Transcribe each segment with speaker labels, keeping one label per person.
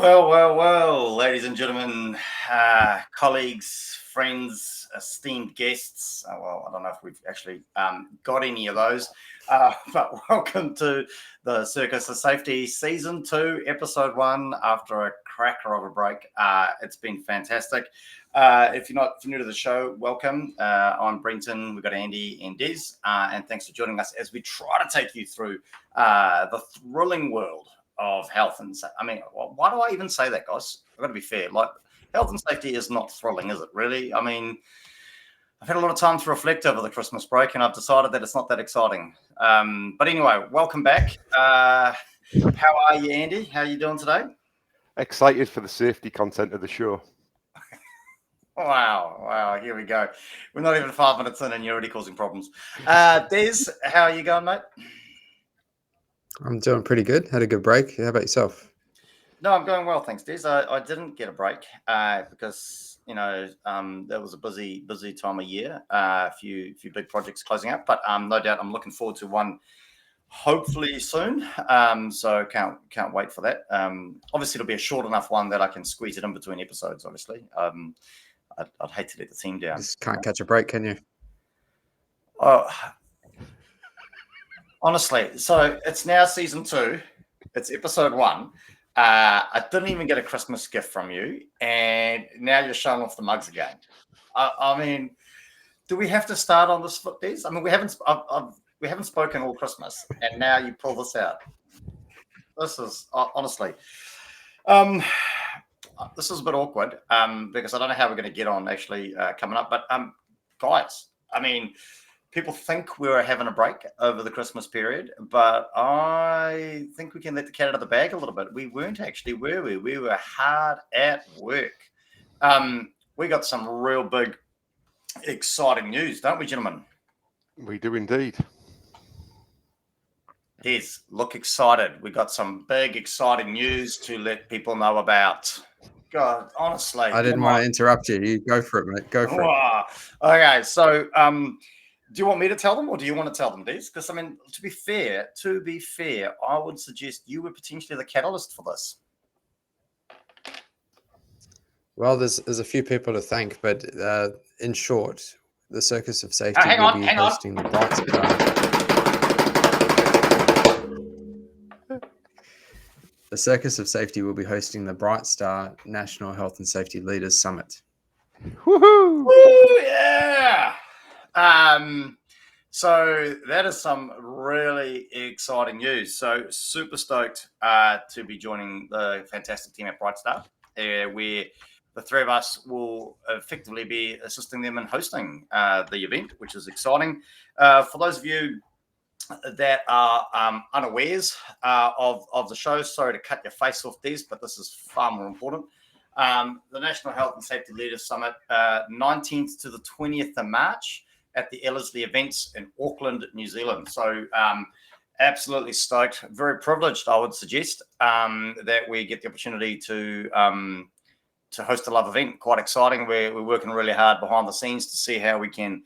Speaker 1: Well, ladies and gentlemen, colleagues, friends, esteemed guests. I don't know if we've actually got any of those, but welcome to the Circus of Safety Season 2, Episode 1, after a cracker of a break. It's been fantastic. If you're new to the show, welcome. I'm Brenton, we've got Andy and Des, and thanks for joining us as we try to take you through the thrilling world of health and safety. I mean, why do I even say that, guys? I've got to be fair. Like, health and safety is not thrilling, is it, really? I mean, I've had a lot of time to reflect over the Christmas break, and I've decided that it's not that exciting. But anyway, welcome back. How are you, Andy? How are you doing today?
Speaker 2: Excited for the safety content of the show.
Speaker 1: Wow, here we go. We're not even 5 minutes in and you're already causing problems. Des, how are you going, mate?
Speaker 3: I'm doing pretty good. Had a good break. How about yourself?
Speaker 1: No, I'm going well, thanks, Des. I didn't get a break because that was a busy time of year. A few big projects closing up, but no doubt I'm looking forward to one hopefully soon. So can't wait for that. Obviously, it'll be a short enough one that I can squeeze it in between episodes. Obviously, I'd hate to let the team down.
Speaker 3: Just can't catch a break, can you?
Speaker 1: Oh. Honestly, so it's now season 2. It's episode 1. I didn't even get a Christmas gift from you, and now you're showing off the mugs again. I mean, do we have to start on this foot, Des? I mean, we haven't spoken all Christmas, and now you pull this out. This is honestly, this is a bit awkward because I don't know how we're going to get on actually coming up. But guys, I mean, people think we were having a break over the Christmas period, but I think we can let the cat out of the bag a little bit. We weren't actually, were we? We were hard at work. We got some real big, exciting news, don't we, gentlemen?
Speaker 2: We do indeed.
Speaker 1: Yes, look excited. We got some big, exciting news to let people know about. God, honestly.
Speaker 3: I didn't want to interrupt you. You go for it, mate. Go for it.
Speaker 1: Okay, so do you want me to tell them or do you want to tell them, Des? Because, I mean, to be fair, I would suggest you were potentially the catalyst for this.
Speaker 3: Well, there's a few people to thank, but in short, the Circus of Safety will be hosting the Bright Star. The Circus of Safety will be hosting the Bright Star National Health and Safety Leaders Summit.
Speaker 2: Woohoo!
Speaker 1: Woo, yeah! So that is some really exciting news. So super stoked to be joining the fantastic team at Bright Star, where the three of us will effectively be assisting them in hosting the event, which is exciting. For those of you that are unawares of the show, sorry to cut your face off, Des, but this is far more important. The National Health and Safety Leaders Summit, 19th to the 20th of March at the Ellerslie Events in Auckland, New Zealand. So absolutely stoked, very privileged, I would suggest, that we get the opportunity to host a live event. Quite exciting. We're working really hard behind the scenes to see how we can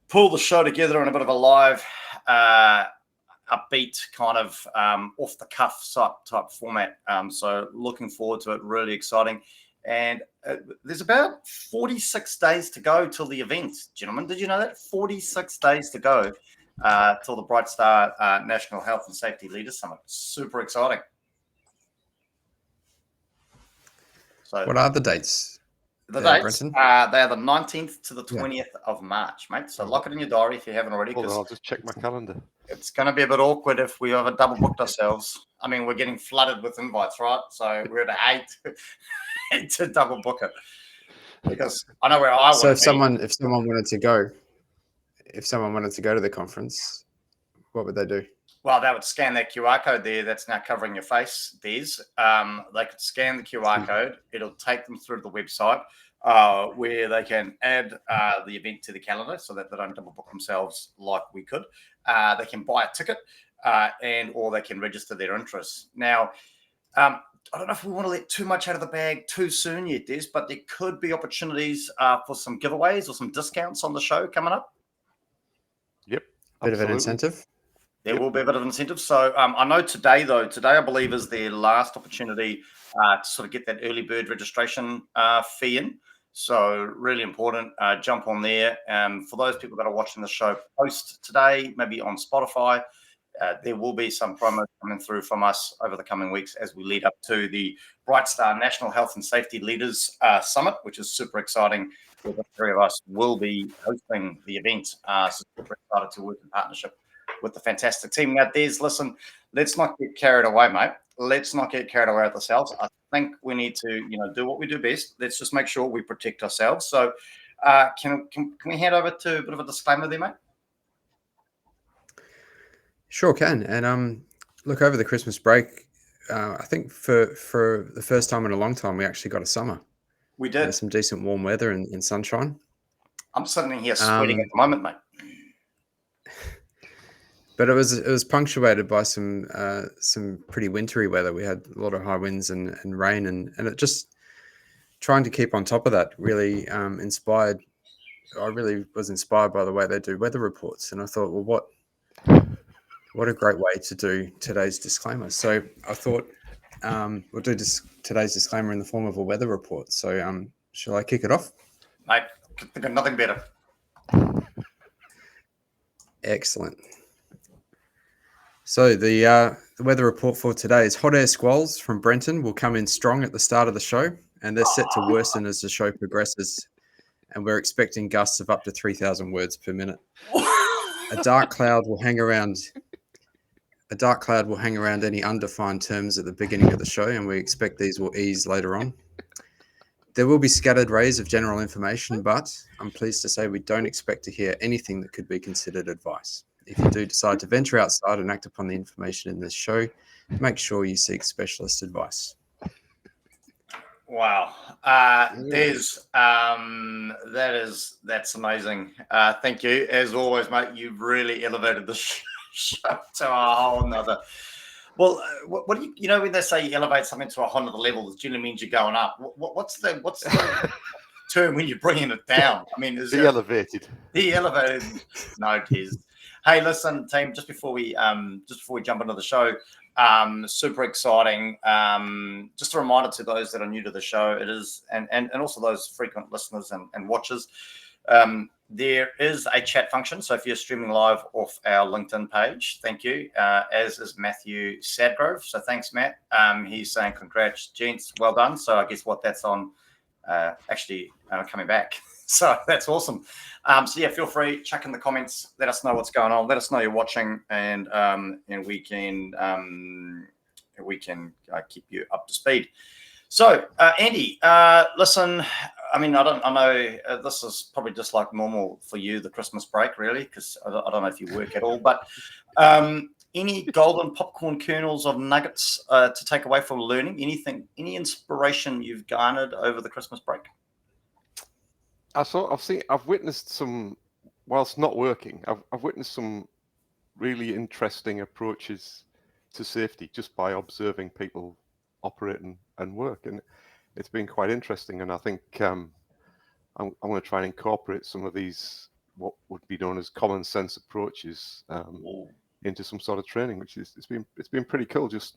Speaker 1: pull the show together in a bit of a live, upbeat kind of off the cuff type format. So looking forward to it. Really exciting. And there's about 46 days to go till the event, gentlemen. Did you know that? 46 days to go till the Bright Star National Health and Safety Leaders Summit. Super exciting. So,
Speaker 3: what are the dates?
Speaker 1: The dates, they are the 19th to the 20th of March, mate. So lock it in your diary if you haven't already.
Speaker 2: Hold on, I'll just check my calendar.
Speaker 1: It's going to be a bit awkward if we ever double booked ourselves. I mean, we're getting flooded with invites, right? So we're at 8 to double book it. Because I know where I want to be.
Speaker 3: So if someone wanted to go to the conference, what would they do?
Speaker 1: Well, they would scan that QR code there that's now covering your face, Des. They could scan the QR code. It'll take them through to the website where they can add the event to the calendar so that they don't double book themselves like we could. They can buy a ticket or they can register their interest. Now, I don't know if we want to let too much out of the bag too soon yet, Des, but there could be opportunities for some giveaways or some discounts on the show coming up.
Speaker 2: Yep.
Speaker 3: Bit of an incentive.
Speaker 1: There will be a bit of incentive. So I know today I believe is their last opportunity to sort of get that early bird registration fee in. So really important. Jump on there. For those people that are watching the show post today, maybe on Spotify, there will be some promos coming through from us over the coming weeks as we lead up to the Bright Star National Health and Safety Leaders Summit, which is super exciting. Where the three of us will be hosting the event. So super excited to work in partnership with the fantastic team. Now, Des, listen, let's not get carried away, mate. Let's not get carried away with ourselves. I think we need to, do what we do best. Let's just make sure we protect ourselves. So can we hand over to a bit of a disclaimer there, mate?
Speaker 3: Sure can. And look, over the Christmas break, I think for the first time in a long time, we actually got a summer.
Speaker 1: We did.
Speaker 3: Some decent warm weather and sunshine.
Speaker 1: I'm sitting here sweating at the moment, mate.
Speaker 3: But it was punctuated by some pretty wintry weather. We had a lot of high winds and rain, and it just trying to keep on top of that really inspired. I really was inspired by the way they do weather reports, and I thought, well, what a great way to do today's disclaimer. So I thought we'll do today's disclaimer in the form of a weather report. So shall I kick it off?
Speaker 1: Mate, think of nothing better.
Speaker 3: Excellent. So the weather report for today is hot air squalls from Brenton will come in strong at the start of the show, and they're set to worsen as the show progresses. And we're expecting gusts of up to 3,000 words per minute. A dark cloud will hang around any undefined terms at the beginning of the show, and we expect these will ease later on. There will be scattered rays of general information, but I'm pleased to say we don't expect to hear anything that could be considered advice. If you do decide to venture outside and act upon the information in this show, make sure you seek specialist advice.
Speaker 1: Wow. Des, that's amazing. Thank you. As always, mate, you've really elevated the show to a whole nother. Well, what do you know when they say you elevate something to a whole nother level, it generally means you're going up. What's the term when you're bringing it down? I mean, is
Speaker 2: elevated.
Speaker 1: De-elevated. No, Des. Hey, listen, team. Just before we jump into the show, super exciting. Just a reminder to those that are new to the show, it is, and also those frequent listeners and watchers. There is a chat function. So if you're streaming live off our LinkedIn page, thank you. As is Matthew Sadgrove. So thanks, Matt. He's saying congrats, gents. Well done. So I guess that's on actually coming back. So that's awesome. So yeah, feel free, chuck in the comments, let us know what's going on, let us know you're watching, and we can keep you up to speed. So Andy, listen, I mean, I know this is probably just like normal for you, the Christmas break, really, because I don't know if you work at all, but any golden popcorn kernels of nuggets to take away from learning? Anything, any inspiration you've garnered over the Christmas break?
Speaker 2: I've witnessed some, whilst not working, I've witnessed some really interesting approaches to safety just by observing people operate and work, and it's been quite interesting. And I think I'm going to try and incorporate some of these what would be known as common sense approaches into some sort of training, which is it's been pretty cool. Just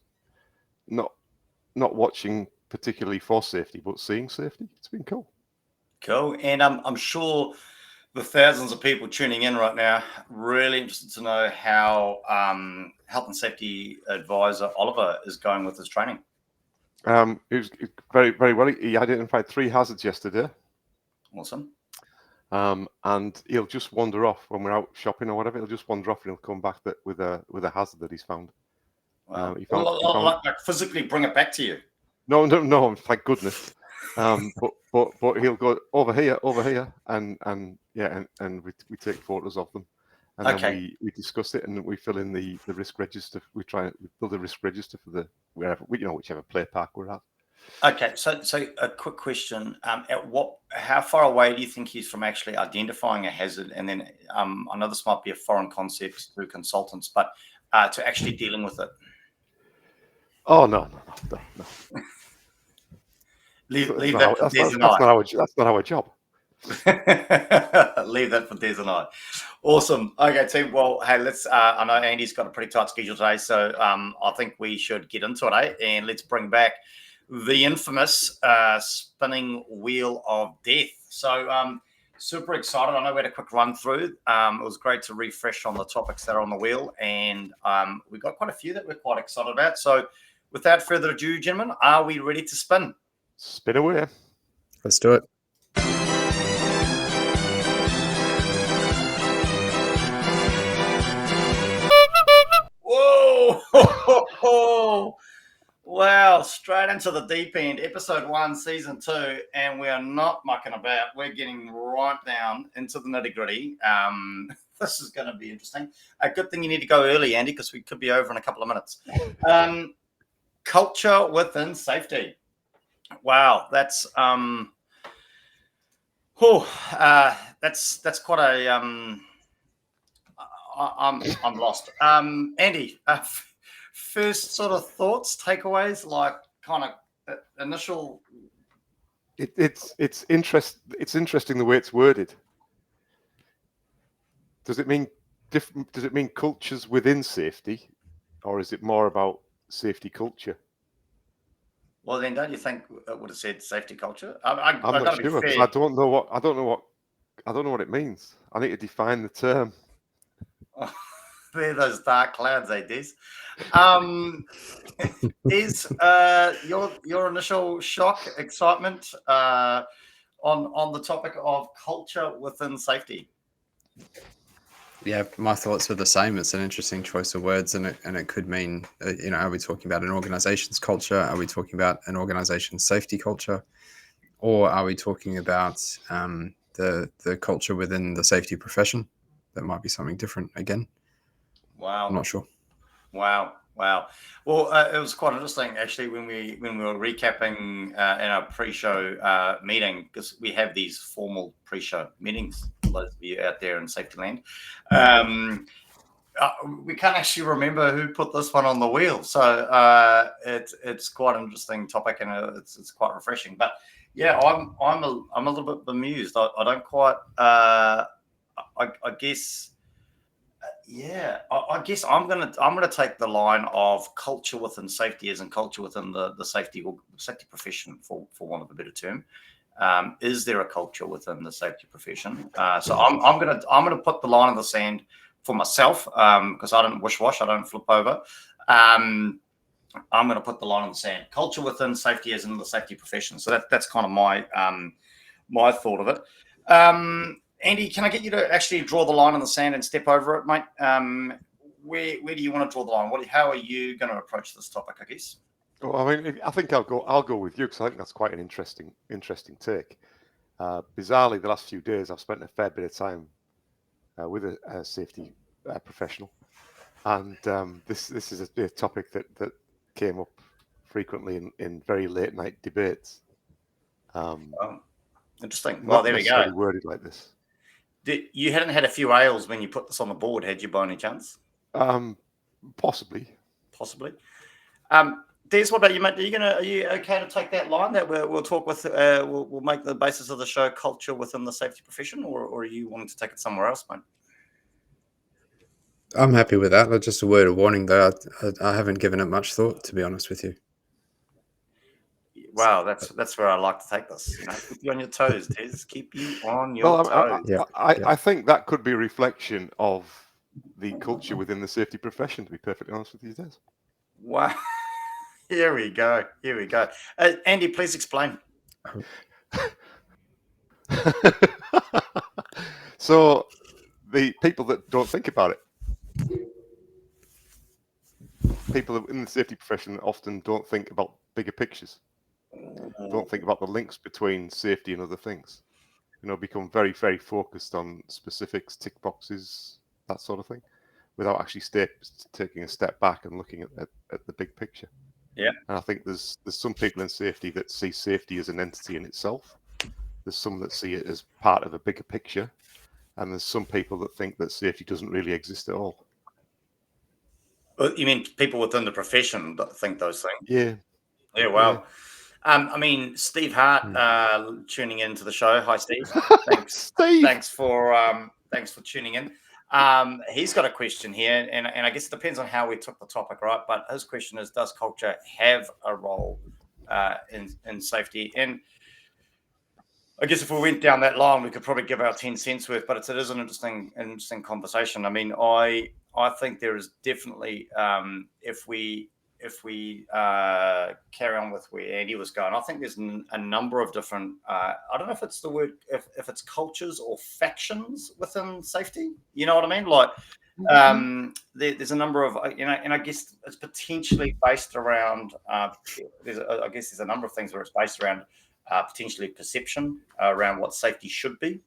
Speaker 2: not watching particularly for safety, but seeing safety. It's been cool.
Speaker 1: Cool. And I'm sure the thousands of people tuning in right now really interested to know how health and safety advisor Oliver is going with his training.
Speaker 2: It was very, very well. He identified 3 hazards yesterday.
Speaker 1: Awesome.
Speaker 2: And he'll just wander off when we're out shopping or whatever. He'll just wander off and he'll come back with a hazard that he's found.
Speaker 1: Wow. He found like physically bring it back to you.
Speaker 2: No, thank goodness. But he'll go over here, and we take photos of them, and then we discuss it, and we fill in the risk register. We build a risk register for whichever play park we're at.
Speaker 1: Okay, so a quick question: how far away do you think he's from actually identifying a hazard, and then I know this might be a foreign concept to consultants, but to actually dealing with it?
Speaker 2: Oh no.
Speaker 1: Leave that for Des and I.
Speaker 2: That's not our job.
Speaker 1: Leave that for Des and I. Awesome. Okay, team. Well, hey, let's. I know Andy's got a pretty tight schedule today, so I think we should get into it, And let's bring back the infamous spinning wheel of death. So, super excited. I know we had a quick run through. It was great to refresh on the topics that are on the wheel, and we got quite a few that we're quite excited about. So, without further ado, gentlemen, are we ready to spin?
Speaker 2: Spin away.
Speaker 3: Let's do it.
Speaker 1: Whoa! Wow, straight into the deep end, episode 1, season 2, and we are not mucking about. We're getting right down into the nitty gritty. This is going to be interesting. A good thing you need to go early, Andy, because we could be over in a couple of minutes. Culture within safety. Wow, that's that's quite a I'm lost. Andy, first sort of thoughts, takeaways, like kind of initial.
Speaker 2: It's interesting the way it's worded. Does it mean different? Does it mean cultures within safety, or is it more about safety culture?
Speaker 1: Well, then, don't you think it would have said safety culture?
Speaker 2: I'm not sure because I don't know what it means. I need to define the term.
Speaker 1: They're those dark clouds, Des. Is your initial shock, excitement on the topic of culture within safety?
Speaker 3: Yeah, my thoughts are the same. It's an interesting choice of words, and it could mean, are we talking about an organization's culture? Are we talking about an organization's safety culture? Or are we talking about the culture within the safety profession? That might be something different again.
Speaker 1: Wow.
Speaker 3: I'm not sure.
Speaker 1: Wow. Well, it was quite interesting actually when we were recapping in our pre-show meeting, because we have these formal pre-show meetings for those of you out there in safety land. We can't actually remember who put this one on the wheel, so it's quite an interesting topic, and it's quite refreshing. But yeah, I'm a little bit bemused. I don't quite. I guess. Yeah, I guess I'm gonna take the line of culture within safety as in culture within the safety profession, for want of a better term. Is there a culture within the safety profession? So I'm gonna put the line in the sand for myself, because I don't wish-wash, I don't flip over. I'm going to put the line in the sand. Culture within safety as in the safety profession. So that's kind of my my thought of it. Andy, can I get you to actually draw the line in the sand and step over it, mate? Where do you want to draw the line? How are you going to approach this topic, I guess?
Speaker 2: Well, I mean, I think I'll go with you, because I think that's quite an interesting take. Bizarrely, the last few days I've spent a fair bit of time with a safety professional, and this is a topic that came up frequently in very late night debates.
Speaker 1: Interesting. Well, there we go.
Speaker 2: Worded like this.
Speaker 1: You hadn't had a few ales when you put this on the board, had you, by any chance?
Speaker 2: Possibly.
Speaker 1: Des, what about you, mate? Are you okay to take that line that we'll talk with? We'll make the basis of the show culture within the safety profession, or are you wanting to take it somewhere else, mate?
Speaker 3: I'm happy with that. But just a word of warning, though, I haven't given it much thought, to be honest with you.
Speaker 1: Wow, that's where I like to take this. Keep you on your toes, Des. Keep you on your toes.
Speaker 2: I think that could be a reflection of the culture within the safety profession, to be perfectly honest with you, Des.
Speaker 1: Wow. Here we go. Andy, please explain.
Speaker 2: So, the people that don't think about it, people in the safety profession often don't think about bigger pictures, don't think about the links between safety and other things. Become very, very focused on specifics, tick boxes, that sort of thing, without actually taking a step back and looking at the big picture.
Speaker 1: Yeah.
Speaker 2: And I think there's some people in safety that see safety as an entity in itself. There's some that see it as part of a bigger picture. And there's some people that think that safety doesn't really exist at all.
Speaker 1: You mean people within the profession that think those things?
Speaker 2: Yeah.
Speaker 1: Yeah, well. Yeah. I mean, Steve Hart tuning into the show. Hi, Steve. Thanks.
Speaker 2: Steve.
Speaker 1: Thanks for tuning in. He's got a question here, and I guess it depends on how we took the topic, right? But his question is, does culture have a role in safety? And I guess if we went down that line, we could probably give our 10 cents worth, but it is an interesting conversation. I mean, I think there is definitely, if we carry on with where Andy was going, I think there's a number of different, I don't know if it's the word, if it's cultures or factions within safety, you know what I mean? Like, there's a number of, and I guess it's potentially based around, I guess there's a number of things where it's based around potentially perception around what safety should be,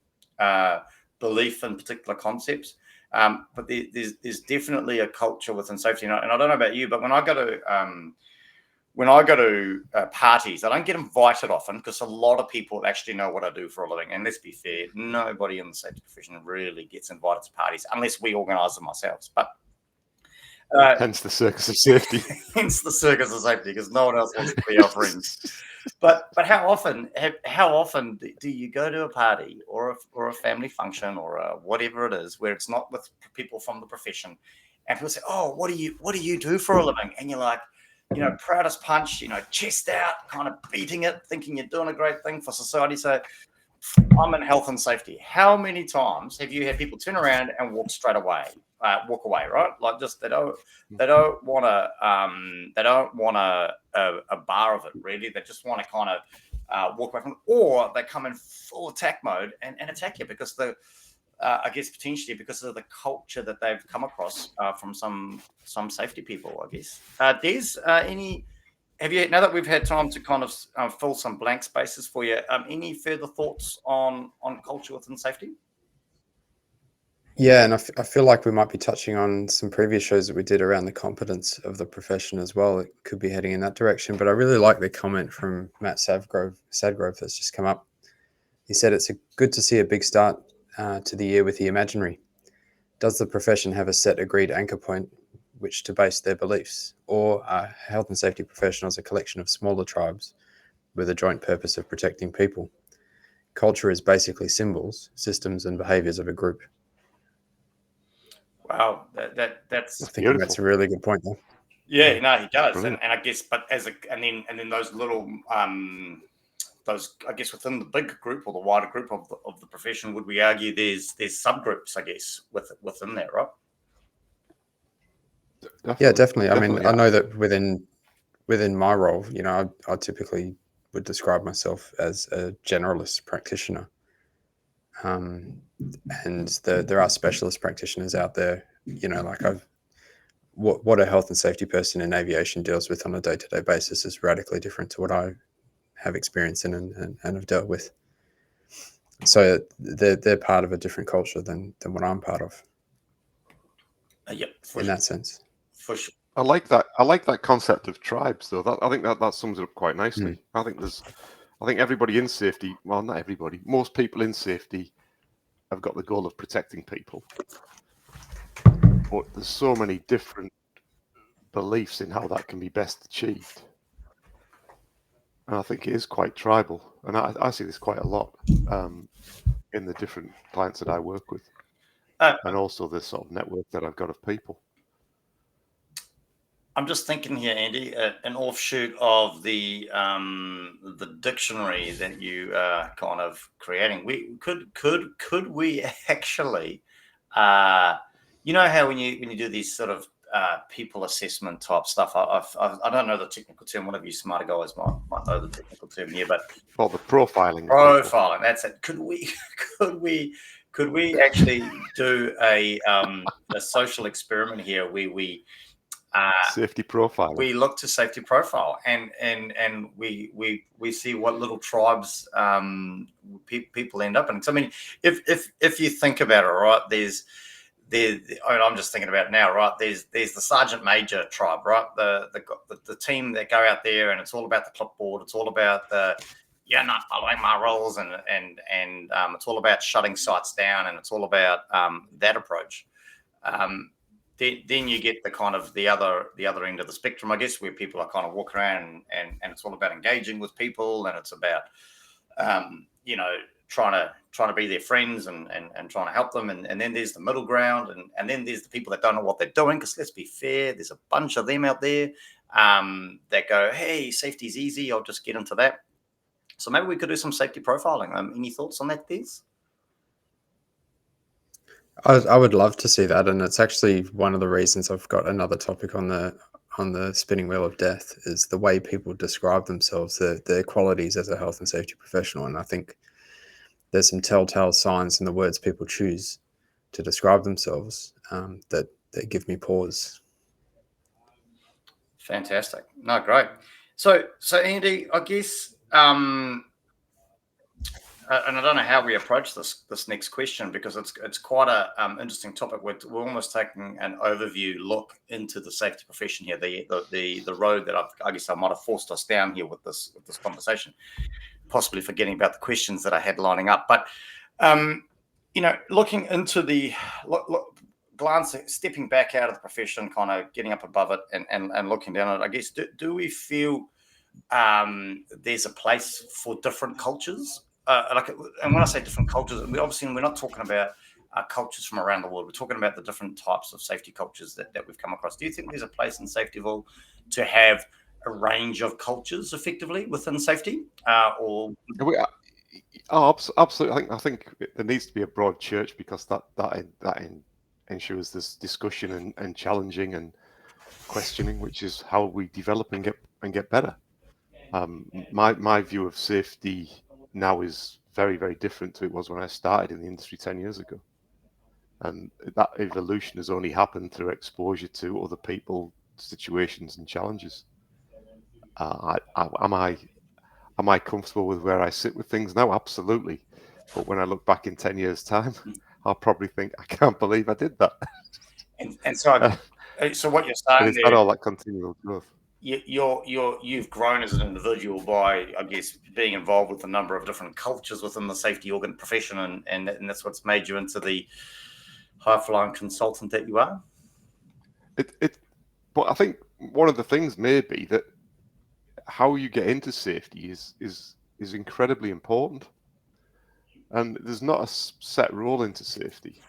Speaker 1: belief in particular concepts. But there's definitely a culture within safety, and I don't know about you, but when I go to parties, I don't get invited often because a lot of people actually know what I do for a living. And let's be fair, nobody in the safety profession really gets invited to parties unless we organise them ourselves. But
Speaker 2: hence the Circus of Safety.
Speaker 1: Hence the Circus of Safety, because no one else wants to be our friends. But how often do you go to a party or a family function or whatever it is where it's not with people from the profession, and people say, "Oh, what do you do for a living?" And you're like, proud as punch, chest out, kind of beating it, thinking you're doing a great thing for society. So I'm in health and safety. How many times have you had people turn around and walk away, right? Like, just they don't want a bar of it, really. They just want to kind of walk away from it, or they come in full attack mode and attack you because I guess potentially because of the culture that they've come across from some safety people, I guess. Des, have you, now that we've had time to kind of fill some blank spaces for you, any further thoughts on culture within safety?
Speaker 3: Yeah, and I feel like we might be touching on some previous shows that we did around the competence of the profession as well. It could be heading in that direction, but I really like the comment from Matt Sadgrove that's just come up. He said it's good to see a big start to the year with the imaginary. Does the profession have a set agreed anchor point which to base their beliefs, or are health and safety professionals a collection of smaller tribes with a joint purpose of protecting people? Culture is basically symbols, systems, and behaviors of a group.
Speaker 1: Wow, that's
Speaker 3: I think that's a really good point, though.
Speaker 1: Yeah, no, he does, and I guess, but and then those little those, I guess, within the big group or the wider group of the profession, would we argue there's subgroups, I guess, within that, right?
Speaker 3: Yeah, definitely. I mean, I know that within my role, I typically would describe myself as a generalist practitioner. And there are specialist practitioners out there, like what a health and safety person in aviation deals with on a day-to-day basis is radically different to what I have experience in and have dealt with. So they're part of a different culture than what I'm part of.
Speaker 2: Yep,
Speaker 3: in that sense.
Speaker 1: For sure.
Speaker 2: I like that concept of tribes, though. I think that sums it up quite nicely. I think everybody in safety, well, not everybody, most people in safety have got the goal of protecting people. But there's so many different beliefs in how that can be best achieved. And I think it is quite tribal. And I see this quite a lot in the different clients that I work with. And also the sort of network that I've got of people.
Speaker 1: I'm just thinking here, Andy, an offshoot of the dictionary that you are kind of creating. We could we actually, you know how when you do these sort of people assessment type stuff, I don't know the technical term. One of you smarter guys might know the technical term here, but
Speaker 2: the profiling.
Speaker 1: Profiling. That's it. Could we actually do a social experiment here where we
Speaker 2: safety profile.
Speaker 1: We look to safety profile and we see what little tribes people end up in. So I mean, if you think about it, right, I'm just thinking about it now, right? There's the sergeant major tribe, right? The team that go out there and it's all about the clipboard. It's all about you're not following my rules, and it's all about shutting sites down, and it's all about that approach. Then you get the kind of the other end of the spectrum, I guess, where people are kind of walking around and it's all about engaging with people, and it's about trying to be their friends and trying to help them, and then there's the middle ground, and then there's the people that don't know what they're doing. Because let's be fair, there's a bunch of them out there that go, hey, safety's easy, I'll just get into that. So maybe we could do some safety profiling. Any thoughts on that, Des?
Speaker 3: I would love to see that, and it's actually one of the reasons I've got another topic on the spinning wheel of death is the way people describe themselves, their qualities as a health and safety professional. And I think there's some telltale signs in the words people choose to describe themselves that give me pause.
Speaker 1: Fantastic. No, great. So Andy, I guess, and I don't know how we approach this next question, because it's quite a interesting topic. We're almost taking an overview look into the safety profession here, the road that I guess I might have forced us down here with this conversation, possibly forgetting about the questions that I had lining up. But looking into the glancing, stepping back out of the profession, kind of getting up above it and looking down at it, I guess, do we feel there's a place for different cultures? And when I say different cultures, we're not talking about cultures from around the world. We're talking about the different types of safety cultures that we've come across. Do you think there's a place in Safetyville to have a range of cultures effectively within safety?
Speaker 2: Absolutely. I think there needs to be a broad church, because that ensures this discussion and challenging and questioning, which is how we develop and get better. My view of safety now is very, very different to it was when I started in the industry 10 years ago. And that evolution has only happened through exposure to other people, situations and challenges. Am I comfortable with where I sit with things now? Absolutely. But when I look back in 10 years' time, I'll probably think, I can't believe I did that.
Speaker 1: And so what you're saying
Speaker 2: it's not all that continual growth.
Speaker 1: You've grown as an individual by, I guess, being involved with a number of different cultures within the safety organ profession, and that's what's made you into the high-flying consultant that you are.
Speaker 2: But I think one of the things may be that how you get into safety is incredibly important, and there's not a set role into safety.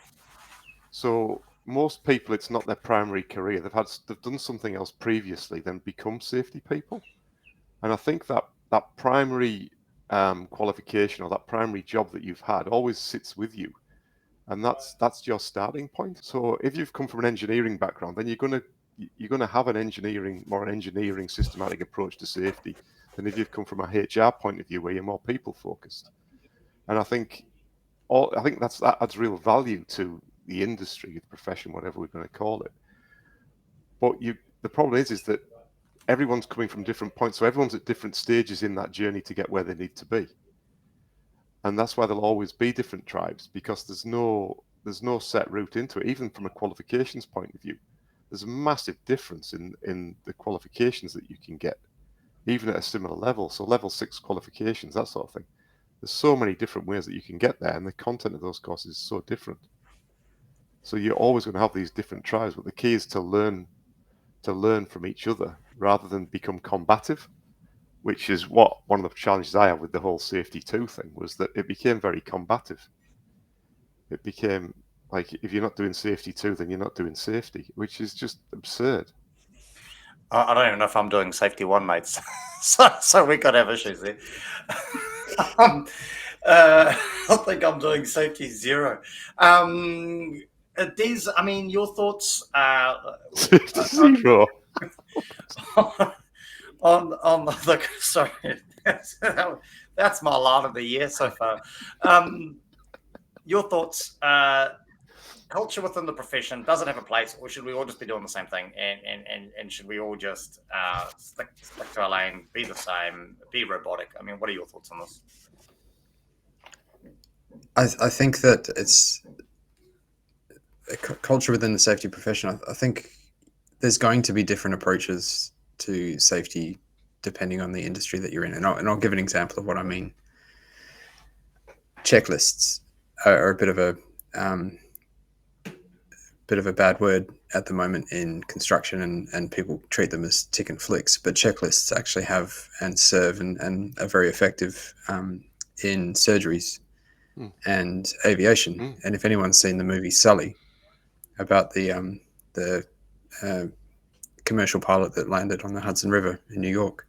Speaker 2: So most people, it's not their primary career. They've done something else previously, then become safety people. And I think that primary qualification or that primary job that you've had always sits with you, and that's your starting point. So if you've come from an engineering background, then you're going to have an engineering systematic approach to safety than if you've come from a HR point of view where you're more people focused. And I think that adds real value to the industry, the profession, whatever we're going to call it. But the problem is that everyone's coming from different points, so everyone's at different stages in that journey to get where they need to be. And that's why there'll always be different tribes, because there's no set route into it. Even from a qualifications point of view, there's a massive difference in the qualifications that you can get, even at a similar level. So level 6 qualifications, that sort of thing. There's so many different ways that you can get there, and the content of those courses is so different. So you're always going to have these different tribes, but the key is to learn from each other rather than become combative, which is what one of the challenges I have with the whole Safety 2 thing was that it became very combative. It became like, if you're not doing Safety 2, then you're not doing safety, which is just absurd.
Speaker 1: I don't even know if I'm doing Safety 1, mates. so we could have issues there. I think I'm doing Safety 0. Des, your thoughts
Speaker 2: Zero.
Speaker 1: on the sorry, that's my line of the year so far. Your thoughts, culture within the profession, does it have a place, or should we all just be doing the same thing, and should we all just stick to our lane, be the same, be robotic? What are your thoughts on this?
Speaker 3: I think that it's a culture within the safety profession. I think there's going to be different approaches to safety depending on the industry that you're in. And I'll give an example of what I mean. Checklists are a bit of a bad word at the moment in construction, and people treat them as tick and flicks. But checklists actually have and serve and are very effective in surgeries. and aviation. And if anyone's seen the movie Sully, about the commercial pilot that landed on the Hudson River in New York,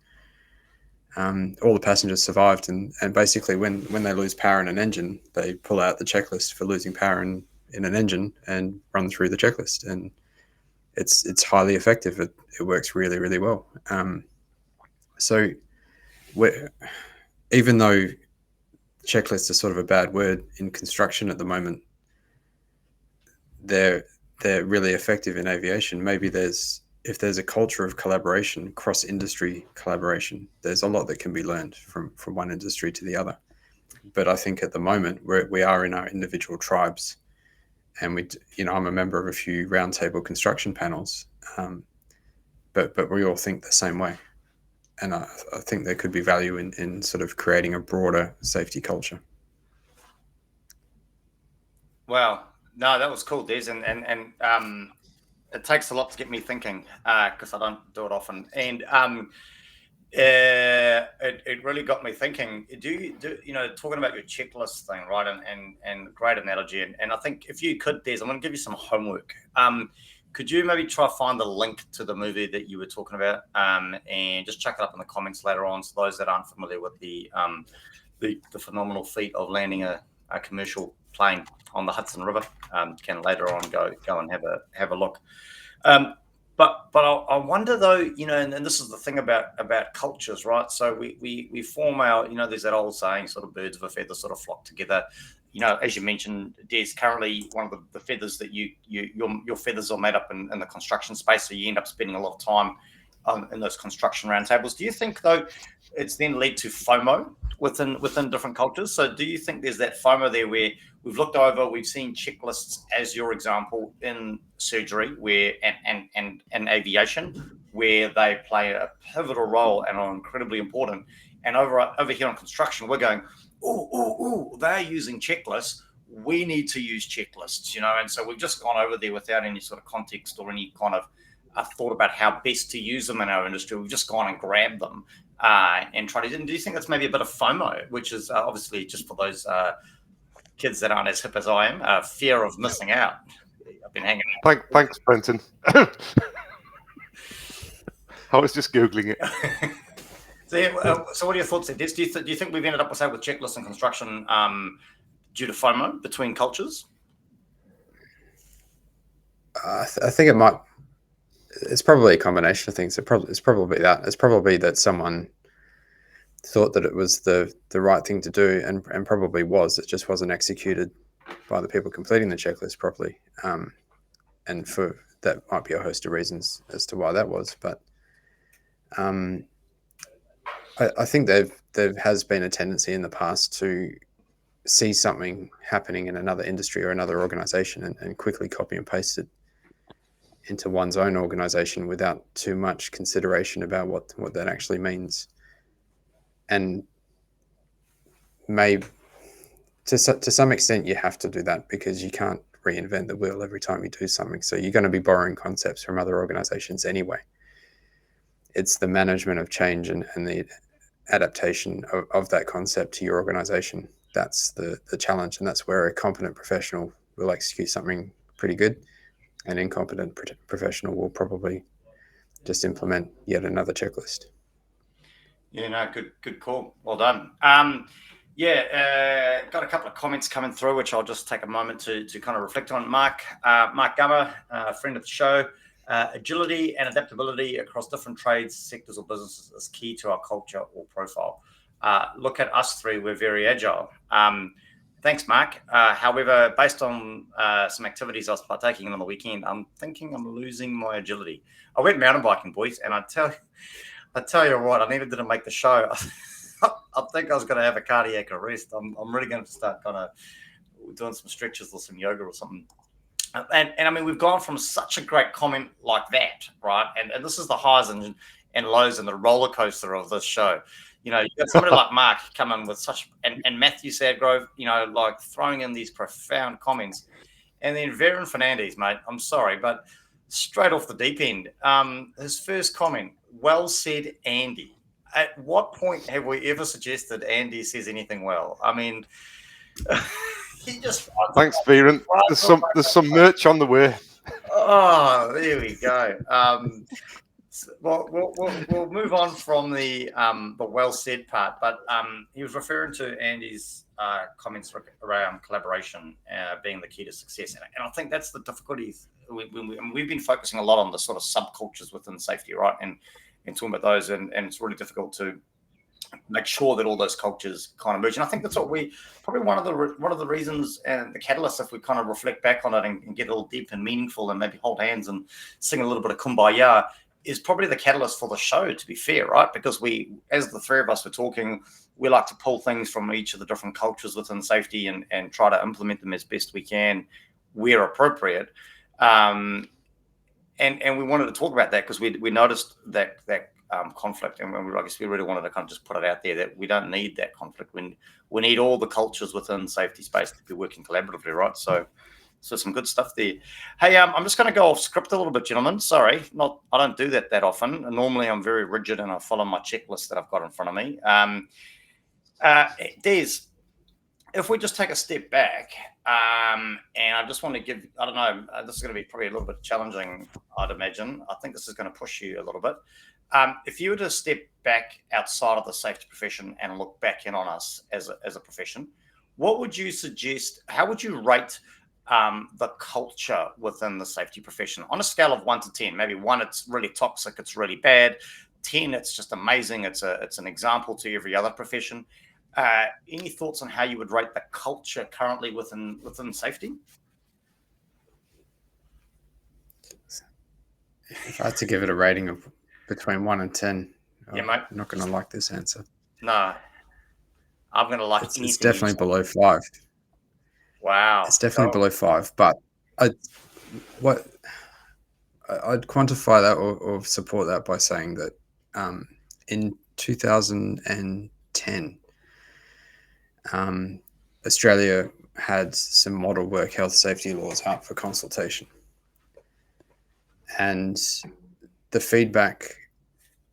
Speaker 3: all the passengers survived, and basically when they lose power in an engine, they pull out the checklist for losing power in an engine and run through the checklist, and it's highly effective. It works really, really well. So even though checklists are sort of a bad word in construction at the moment, they're really effective in aviation. Maybe if there's a culture of collaboration, cross-industry collaboration, there's a lot that can be learned from one industry to the other. But I think at the moment we are in our individual tribes, and I'm a member of a few roundtable construction panels, but we all think the same way. And I think there could be value in sort of creating a broader safety culture.
Speaker 1: Well, no, that was cool, Des, and it takes a lot to get me thinking because I don't do it often, and it really got me thinking. Do you talking about your checklist thing, right? And great analogy, and I think if you could, Des, I'm going to give you some homework. Could you maybe try to find the link to the movie that you were talking about, and just check it up in the comments later on, so those that aren't familiar with the phenomenal feat of landing a commercial plane on the Hudson River, can later on go and have a look. But I wonder though, and this is the thing about cultures, right? So we form our, there's that old saying, sort of birds of a feather sort of flock together. As you mentioned, Des, currently one of the feathers that your feathers are made up in the construction space, so you end up spending a lot of time in those construction roundtables. Do you think though it's then led to FOMO within different cultures? So do you think there's that FOMO there where we've looked over, we've seen checklists as your example in surgery and aviation, where they play a pivotal role and are incredibly important. And over here on construction, we're going, they're using checklists. We need to use checklists, and so we've just gone over there without any sort of context or any kind of thought about how best to use them in our industry. We've just gone and grabbed them and tried to. And do you think that's maybe a bit of FOMO, which is obviously just for those kids that aren't as hip as I am, fear of missing out? I've been hanging out.
Speaker 2: Thanks, Brenton. I was just Googling it.
Speaker 1: So what are your thoughts there, Des? Do you think we've ended up with checklists and construction due to FOMO between cultures?
Speaker 3: I think it might. It's probably a combination of things. It's probably that. It's probably that someone thought that it was the right thing to do, and probably was. It just wasn't executed by the people completing the checklist properly. And for that might be a host of reasons as to why that was. But I think there has been a tendency in the past to see something happening in another industry or another organization and quickly copy and paste it into one's own organization without too much consideration about what that actually means. And maybe to some extent you have to do that because you can't reinvent the wheel every time you do something. So you're going to be borrowing concepts from other organizations anyway. It's the management of change and the adaptation of that concept to your organization. That's the challenge, and that's where a competent professional will execute something pretty good. An incompetent professional will probably just implement yet another checklist.
Speaker 1: Yeah, no, good call. Well done. Got a couple of comments coming through, which I'll just take a moment to kind of reflect on. Mark Gummer, friend of the show. Agility and adaptability across different trades, sectors, or businesses is key to our culture or profile. Look at us three, we're very agile. Thanks, Mark. However, based on some activities I was partaking in on the weekend, I'm thinking I'm losing my agility. I went mountain biking, boys, and I tell you what, I needed to make the show. I think I was going to have a cardiac arrest. I'm really going to start kind of doing some stretches or some yoga or something. And I mean, we've gone from such a great comment like that, right? And this is the highs and lows and the roller coaster of this show. You got somebody like Mark come in with such, and Matthew Sadgrove, like throwing in these profound comments. And then Veron Fernandez, mate, I'm sorry, but straight off the deep end, his first comment, well said, Andy. At what point have we ever suggested Andy says anything well? I mean, He just
Speaker 2: Thanks, Viren. There's some merch on the way.
Speaker 1: Oh, there we go. Well, we'll move on from the well said part, but he was referring to Andy's comments around collaboration being the key to success, and I think that's the difficulties. We've been focusing a lot on the sort of subcultures within safety, right, and talking about those, and it's really difficult to make sure that all those cultures kind of merge. And I think that's what we probably one of the reasons and the catalyst, if we kind of reflect back on it and get a little deep and meaningful and maybe hold hands and sing a little bit of kumbaya, is probably the catalyst for the show, to be fair, right? Because we, as the three of us were talking, we like to pull things from each of the different cultures within safety and try to implement them as best we can where appropriate. And we wanted to talk about that because we noticed that conflict, and I guess we really wanted to kind of just put it out there that we don't need that conflict. We need all the cultures within safety space to be working collaboratively, right? So some good stuff there. Hey, I'm just going to go off script a little bit, gentlemen. Sorry, I don't do that often. Normally, I'm very rigid and I follow my checklist that I've got in front of me. Des, if we just take a step back, and I just want to give, I don't know, this is going to be probably a little bit challenging, I'd imagine. I think this is going to push you a little bit. If you were to step back outside of the safety profession and look back in on us as a profession, what would you suggest? How would you rate the culture within the safety profession on a scale of 1 to 10? Maybe 1, it's really toxic, it's really bad. 10, it's just amazing. It's an example to every other profession. Any thoughts on how you would rate the culture currently within safety?
Speaker 3: If I had to give it a rating of between 1 and 10,
Speaker 1: yeah, mate.
Speaker 3: I'm not going to like this answer.
Speaker 1: No, I'm going to like
Speaker 3: anything. It's definitely below 5.
Speaker 1: Wow,
Speaker 3: it's definitely below 5. But I'd quantify that or support that by saying that in 2010, Australia had some model work health safety laws out for consultation, and the feedback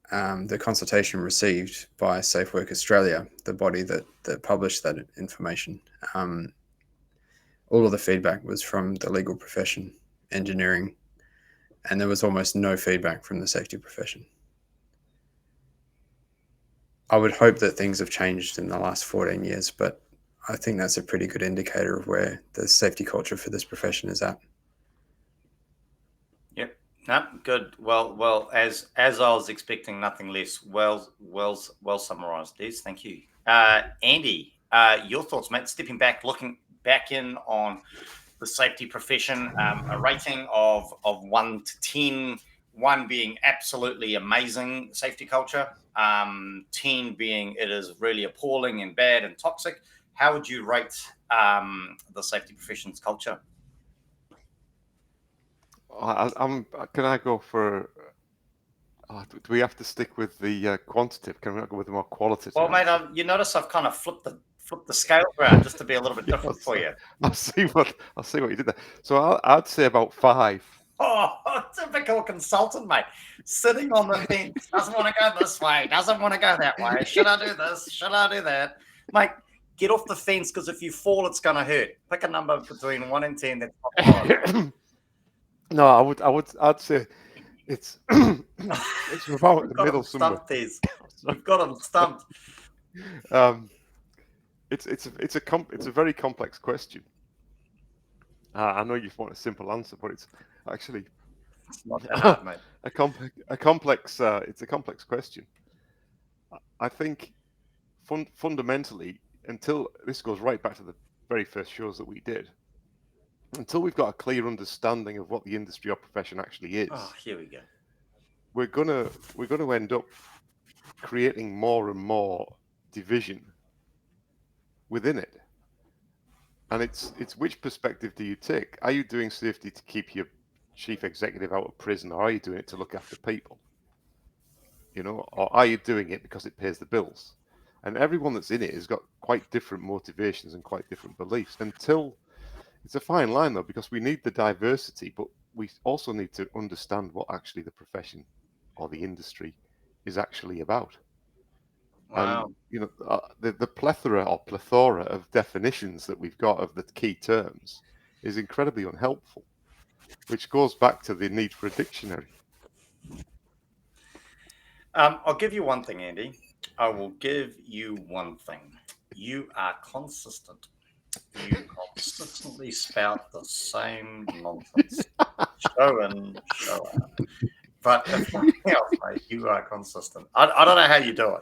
Speaker 3: the consultation received by Safe Work Australia, the body that published that information, all of the feedback was from the legal profession, engineering, and there was almost no feedback from the safety profession. I would hope that things have changed in the last 14 years, but I think that's a pretty good indicator of where the safety culture for this profession is at.
Speaker 1: Yep. No, good. Well, as I was expecting, nothing less. Well summarised, Des. Thank you, Andy. Your thoughts, mate? Stepping back, looking back in on the safety profession, a rating of 1 to 10. 1 being absolutely amazing safety culture, 10 being it is really appalling and bad and toxic. How would you rate the safety profession's culture?
Speaker 2: Can I go for? Do we have to stick with the quantitative? Can we not go with the more qualitative?
Speaker 1: Well, mate, you notice I've kind of flipped the scale around just to be a little bit different for you.
Speaker 2: I'll see what you did there. So I'd say about 5.
Speaker 1: Oh, typical consultant, mate. Sitting on the fence, doesn't want to go this way, doesn't want to go that way. Should I do this? Should I do that? Mate, get off the fence, because if you fall, it's going to hurt. Pick a number between 1 and 10. That's
Speaker 2: No, I'd say it's about the middle somewhere.
Speaker 1: We've got them stumped.
Speaker 2: It's a very complex question. I know you want a simple answer, but it's actually
Speaker 1: not that hard, mate.
Speaker 2: It's a complex question. I think fundamentally, until this goes right back to the very first shows that we did, until we've got a clear understanding of what the industry or profession actually is,
Speaker 1: here we go.
Speaker 2: We're gonna end up creating more and more division within it. And it's which perspective do you take? Are you doing safety to keep your chief executive out of prison, or are you doing it to look after people? Or are you doing it because it pays the bills? And everyone that's in it has got quite different motivations and quite different beliefs. It's a fine line, though, because we need the diversity, but we also need to understand what actually the profession or the industry is actually about.
Speaker 1: Wow.
Speaker 2: And the plethora of definitions that we've got of the key terms is incredibly unhelpful, which goes back to the need for a dictionary.
Speaker 1: I'll give you one thing, Andy. I will give you one thing. You are consistent. You consistently spout the same nonsense. Show in, show out. But if nothing else, mate, you are consistent. I don't know how you do it.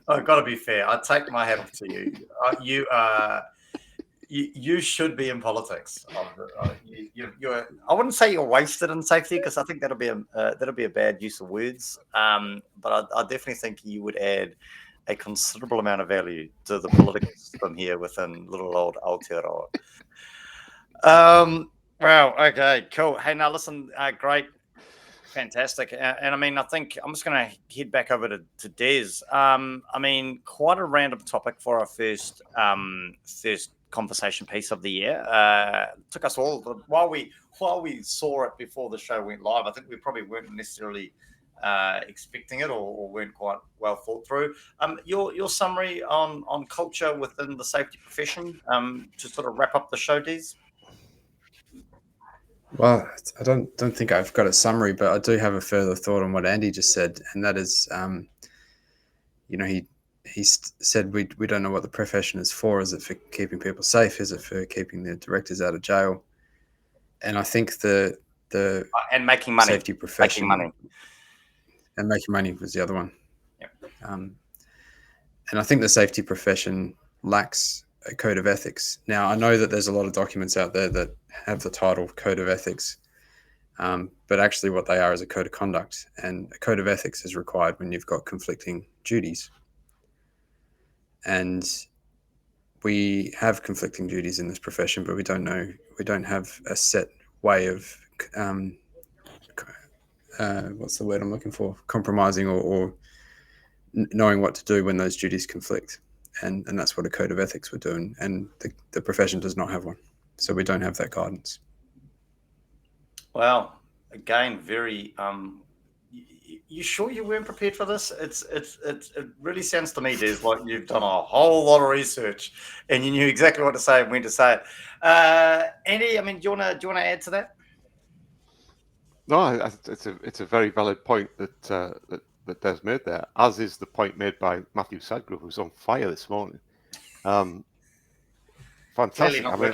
Speaker 1: I've got to be fair. I take my hat off to you. You are. You should be in politics. You're. I wouldn't say you're wasted in safety because I think that'll be a bad use of words. But I definitely think you would add a considerable amount of value to the political system here within little old Aotearoa. Wow. Okay. Cool. Hey, now listen. Great. Fantastic. And I mean, I think I'm just going to head back over to Des. I mean, quite a random topic for our first conversation piece of the year. Took us all while we saw it before the show went live. I think we probably weren't necessarily expecting it or weren't quite well thought through. Your summary on culture within the safety profession to sort of wrap up the show, Des.
Speaker 3: Well, I don't think I've got a summary, but I do have a further thought on what Andy just said, and that is, he said we don't know what the profession is for. Is it for keeping people safe? Is it for keeping the directors out of jail? And I think the
Speaker 1: and making money,
Speaker 3: safety profession,
Speaker 1: and
Speaker 3: making money was the other one.
Speaker 1: Yep.
Speaker 3: And I think the safety profession lacks a code of ethics. Now, I know that there's a lot of documents out there that have the title Code of Ethics, but actually what they are is a code of conduct, and a code of ethics is required when you've got conflicting duties. And we have conflicting duties in this profession, but we don't have a set way of, what's the word I'm looking for? Compromising or knowing what to do when those duties conflict. And that's what a code of ethics would do. And the profession does not have one. So we don't have that guidance.
Speaker 1: Well, again, very. You sure you weren't prepared for this? It really sounds to me, Des, like you've done a whole lot of research and you knew exactly what to say and when to say it. Andy, I mean, do you want to add to that?
Speaker 2: No, it's a very valid point that Des made there, as is the point made by Matthew Sadgrove, who's on fire this morning. Fantastic. I mean,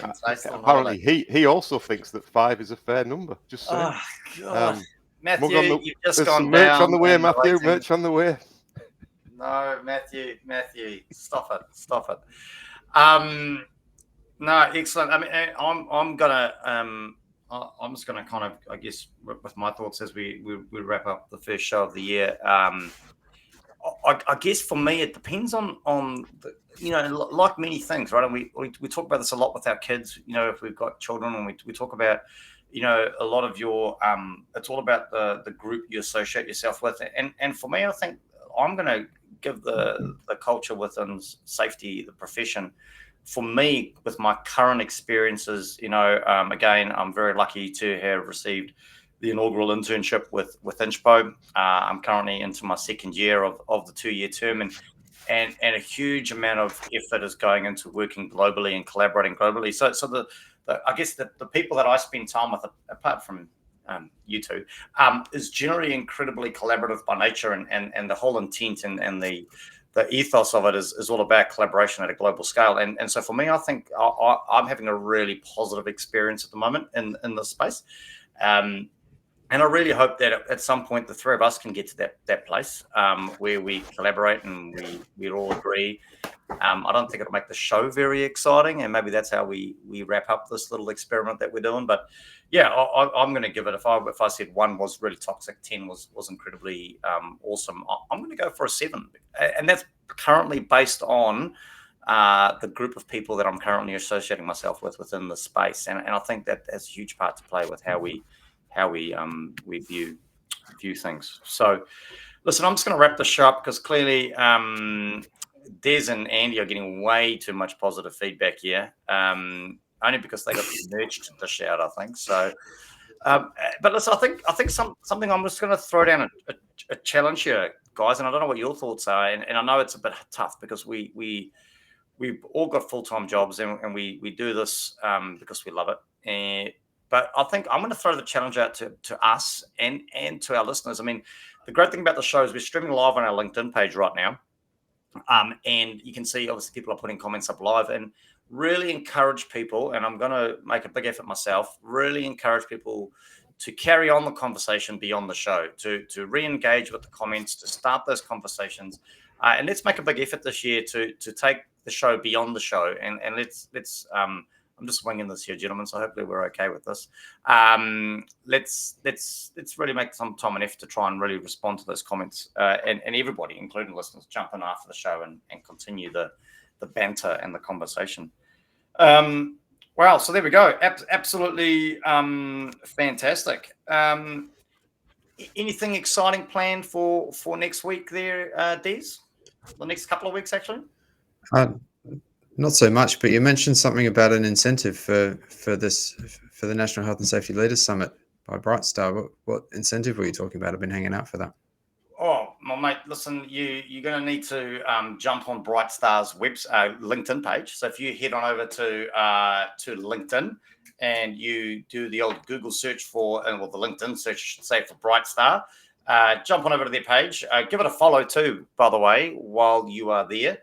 Speaker 2: apparently he also thinks that 5 is a fair number. Just saying.
Speaker 1: Oh, God. Matthew, you've just
Speaker 2: there's
Speaker 1: gone
Speaker 2: some merch
Speaker 1: down.
Speaker 2: On the way, Matthew. Merch on the way.
Speaker 1: No, Matthew, stop it. No, excellent. I mean, I'm just gonna kind of, I guess, with my thoughts as we wrap up the first show of the year. I guess for me, it depends on like many things, right? And we talk about this a lot with our kids. If we've got children, and we talk about, a lot of your it's all about the group you associate yourself with. And for me, I think I'm going to give the culture within safety, the profession. For me, with my current experiences, again, I'm very lucky to have received the inaugural internship with InchPo. I'm currently into my second year of the 2-year term, and a huge amount of effort is going into working globally and collaborating globally. So I guess the people that I spend time with, apart from you two, is generally incredibly collaborative by nature, and the whole intent and the ethos of it is all about collaboration at a global scale. And so for me, I think I'm having a really positive experience at the moment in this space. And I really hope that at some point the three of us can get to that place where we collaborate and we all agree. I don't think it'll make the show very exciting, and maybe that's how we wrap up this little experiment that we're doing. But yeah, I'm going to give it. If I said 1 was really toxic, 10 was incredibly awesome, I'm going to go for a 7, and that's currently based on the group of people that I'm currently associating myself with within the space, and I think that has a huge part to play with how we view things. So, listen, I'm just going to wrap the show up because clearly Des and Andy are getting way too much positive feedback here, only because they got the merch to dish out, I think. So But listen, I think something I'm just going to throw down a challenge here, guys, and I don't know what your thoughts are, and I know it's a bit tough because we've all got full-time jobs and we do this because we love it. But I think I'm going to throw the challenge out to us and to our listeners. I mean, the great thing about the show is we're streaming live on our LinkedIn page right now. And you can see, obviously, people are putting comments up live and really encourage people. And I'm going to make a big effort myself, really encourage people to carry on the conversation beyond the show, to re-engage with the comments, to start those conversations. And let's make a big effort this year to take the show beyond the show. And let's I'm just winging this here, gentlemen, so hopefully we're okay with this. Let's really make some time and effort to try and really respond to those comments, and everybody, including listeners, jump in after the show and continue the banter and the conversation. Wow, so there we go. Absolutely fantastic. Anything exciting planned for next week there, Des? The next couple of weeks, actually?
Speaker 3: Not so much, but you mentioned something about an incentive for the National Health and Safety Leaders Summit by Brightstar. What incentive were you talking about? I've been hanging out for that.
Speaker 1: Oh, my mate, listen, you're going to need to jump on Brightstar's LinkedIn page. So if you head on over to LinkedIn and you do the old Google search for, the LinkedIn search, I should say, for Brightstar, jump on over to their page. Give it a follow too, by the way, while you are there.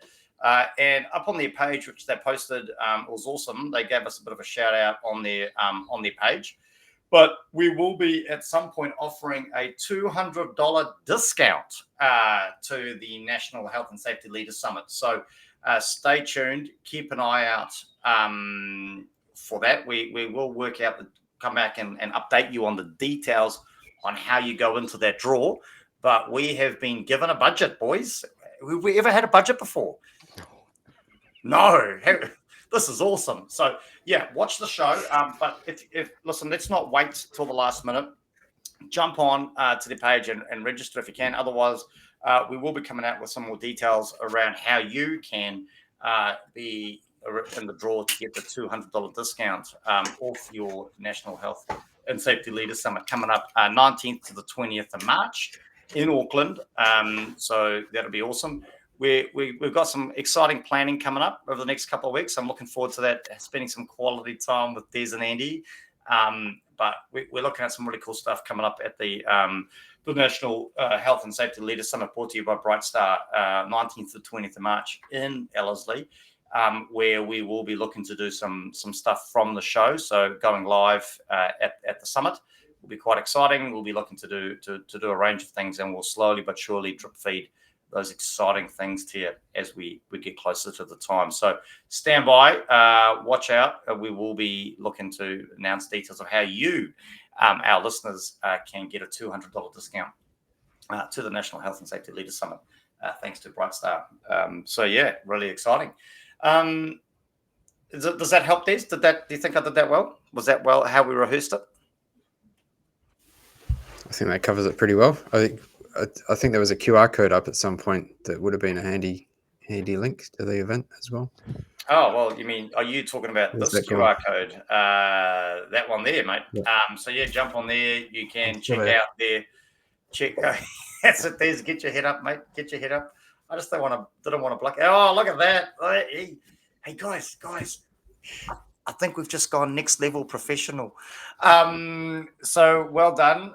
Speaker 1: And up on their page, which they posted, was awesome. They gave us a bit of a shout out on their page. But we will be at some point offering a $200 discount to the National Health and Safety Leaders Summit. So stay tuned. Keep an eye out for that. We will come back and update you on the details on how you go into that draw. But we have been given a budget, boys. Have we ever had a budget before? No. This is awesome. So yeah, watch the show. But if listen, let's not wait till the last minute. Jump on to the page and register if you can. Otherwise, we will be coming out with some more details around how you can be in the draw to get the $200 discount off your National Health and Safety Leaders Summit coming up 19th to the 20th of March in Auckland. So that'll be awesome. We've got some exciting planning coming up over the next couple of weeks. I'm looking forward to that, spending some quality time with Des and Andy. But we're looking at some really cool stuff coming up at the National Health and Safety Leaders Summit, brought to you by Brightstar, 19th to 20th of March in Ellerslie, where we will be looking to do some stuff from the show. So going live at the summit will be quite exciting. We'll be looking to do a range of things, and we'll slowly but surely drip feed those exciting things to you as we get closer to the time. So stand by, watch out. We will be looking to announce details of how you, our listeners, can get a $200 discount to the National Health and Safety Leaders Summit, thanks to Brightstar. So yeah, really exciting. Does that help, Des? Do you think I did that well? Was that well how we rehearsed it?
Speaker 3: I think that covers it pretty well. I think there was a QR code up at some point that would have been a handy link to the event as well.
Speaker 1: Oh, well, are you talking about this QR code? That one there, mate. Yeah. So yeah, jump on there. You can check out there. That's it, Des. Get your head up, mate. Get your head up. I just didn't want to block. Oh, look at that. Hey, guys. I think we've just gone next level professional. So well done.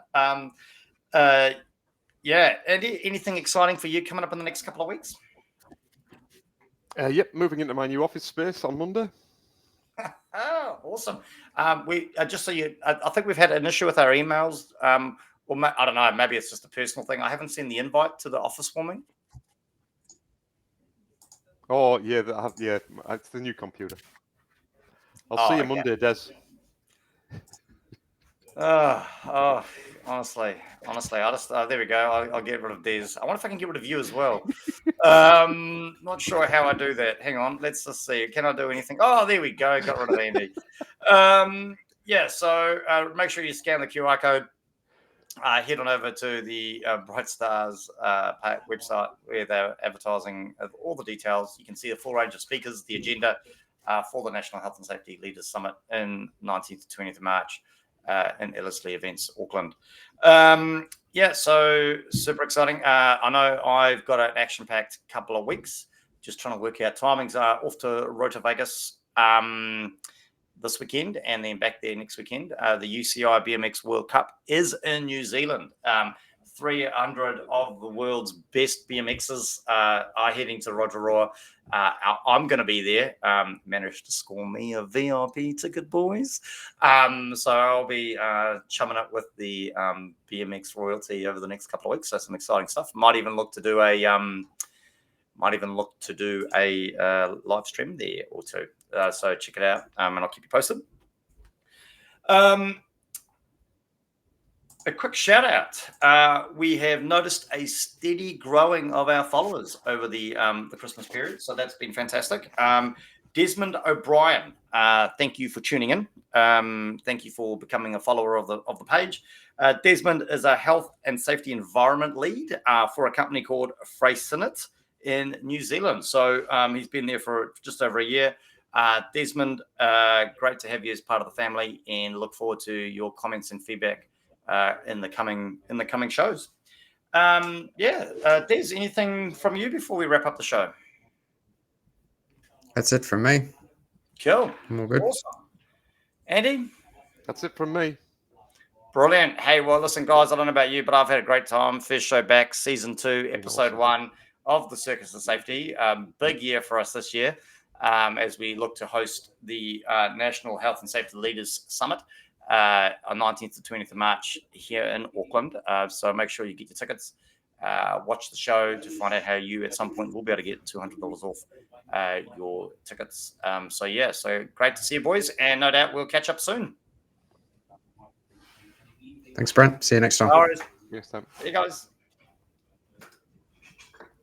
Speaker 1: Yeah. Anything exciting for you coming up in the next couple of weeks?
Speaker 2: Yep, moving into my new office space on Monday.
Speaker 1: Oh, awesome. We just so you, I think we've had an issue with our emails. Or I don't know, maybe it's just a personal thing. I haven't seen the invite to the office warming.
Speaker 2: Oh yeah, it's the new computer. I'll see you Monday, Des.
Speaker 1: Honestly, I just there we go. I'll get rid of Des. I wonder if I can get rid of you as well. Not sure how I do that. Hang on, let's just see. Can I do anything? Oh, there we go. Got rid of Andy. Yeah. So make sure you scan the QR code. Head on over to the Brightstar's website where they're advertising all the details. You can see a full range of speakers, the agenda for the National Health and Safety Leaders Summit in 19th to 20th of March in Ellerslie Events, Auckland. Yeah, so super exciting. I know I've got an action-packed couple of weeks. Just trying to work out timings. Off to Rota Vegas this weekend, and then back there next weekend. The UCI BMX World Cup is in New Zealand. 300 of the world's best BMXers are heading to Rotorua. I'm going to be there. Managed to score me a VIP ticket, boys. So I'll be chumming up with the BMX royalty over the next couple of weeks. So some exciting stuff. Might even look to do a live stream there or two. So check it out, and I'll keep you posted. A quick shout out. We have noticed a steady growing of our followers over the Christmas period, so that's been fantastic. Desmond O'Brien, thank you for tuning in. Thank you for becoming a follower of the page. Desmond is a health and safety environment lead for a company called Freycinet in New Zealand. So he's been there for just over a year. Desmond, great to have you as part of the family, and look forward to your comments and feedback in the coming shows. Des, anything from you before we wrap up the show?
Speaker 3: That's it from me.
Speaker 1: Cool.
Speaker 3: I'm all good.
Speaker 1: Awesome. Andy?
Speaker 2: That's it from me.
Speaker 1: Brilliant. Hey, well, listen, guys, I don't know about you, but I've had a great time. First show back, season 2, episode 1 of the Circus of Safety. Big year for us this year as we look to host the National Health and Safety Leaders Summit on 19th to 20th of March here in Auckland. So make sure you get your tickets. Watch the show to find out how you at some point will be able to get $200 off your tickets. So great to see you, boys, and no doubt we'll catch up soon.
Speaker 3: Thanks, Brent. See you next time.
Speaker 1: All right.
Speaker 2: Yes, Sam.
Speaker 1: See you guys.